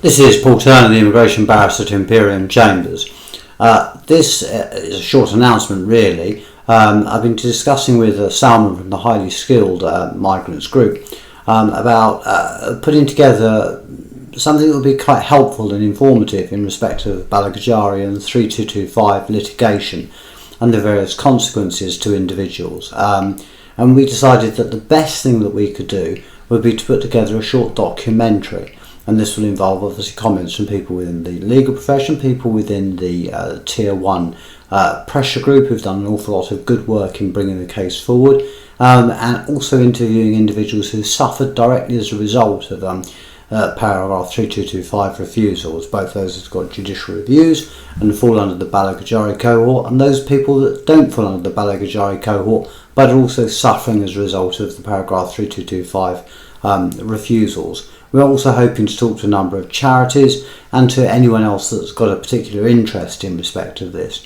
This is Paul Turner, the immigration barrister at Imperium Chambers. This is a short announcement really. I've been discussing with Salman from the Highly Skilled Migrants Group about putting together something that will be quite helpful and informative in respect of Balajigari and 3225 litigation and the various consequences to individuals. And we decided that the best thing that we could do would be to put together a short documentary. And this will involve obviously comments from people within the legal profession, people within the Tier 1 pressure group who've done an awful lot of good work in bringing the case forward, and also interviewing individuals who suffered directly as a result of paragraph 3225 refusals, both those who've got judicial reviews and fall under the Balajigari cohort, and those people that don't fall under the Balajigari cohort but are also suffering as a result of the paragraph 3225 refusals. We're also hoping to talk to a number of charities and to anyone else that's got a particular interest in respect of this.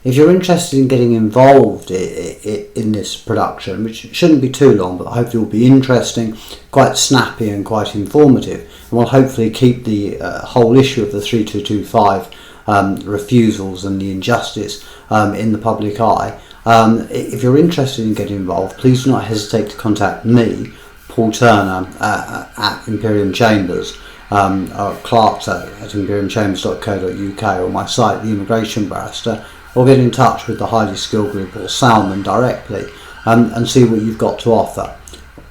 If you're interested in getting involved in this production, which shouldn't be too long, but hopefully will be interesting, quite snappy and quite informative, and will hopefully keep the whole issue of the 3225 refusals and the injustice in the public eye. If you're interested in getting involved, please do not hesitate to contact me, Paul Turner, at Imperium Chambers, clerks at imperiumchambers.co.uk, or my site, The Immigration Barrister, or get in touch with the Highly Skilled Group or Salman directly and see what you've got to offer.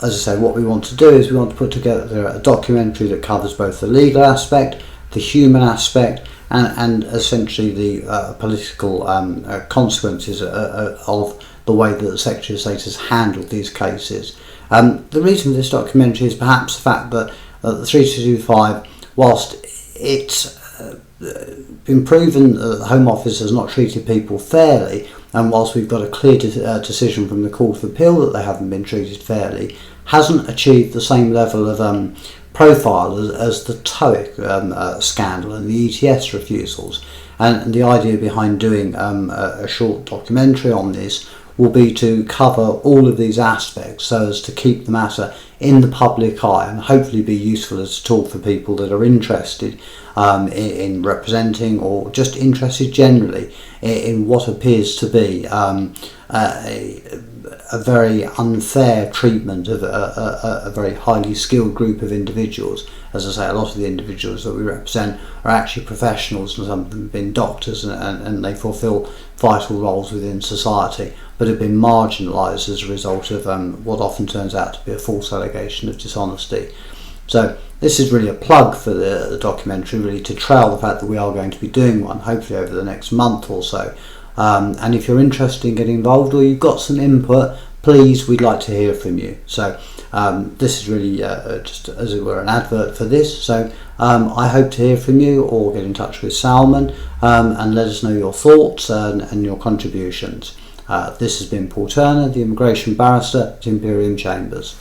As I say, what we want to do is we want to put together a documentary that covers both the legal aspect, the human aspect, and essentially the political consequences of the way that the Secretary of State has handled these cases. The reason for this documentary is perhaps the fact that the 3225, whilst it's been proven that the Home Office has not treated people fairly, and whilst we've got a clear decision from the Court of Appeal that they haven't been treated fairly, hasn't achieved the same level of profile as the TOEIC scandal and the ETS refusals. And the idea behind doing a short documentary on this will be to cover all of these aspects so as to keep the matter in the public eye and hopefully be useful as a tool for people that are interested in representing, or just interested generally in what appears to be a very unfair treatment of a very highly skilled group of individuals. As I say, a lot of the individuals that we represent are actually professionals, and some of them have been doctors, and they fulfil vital roles within society, but have been marginalised as a result of what often turns out to be a false allegation of dishonesty. So this is really a plug for the documentary, really to trail the fact that we are going to be doing one, hopefully over the next month or so. And if you're interested in getting involved, or you've got some input, please, we'd like to hear from you. So this is really just, as it were, an advert for this. So I hope to hear from you, or get in touch with Salman and let us know your thoughts and your contributions. This has been Paul Turner, the Immigration Barrister at Imperium Chambers.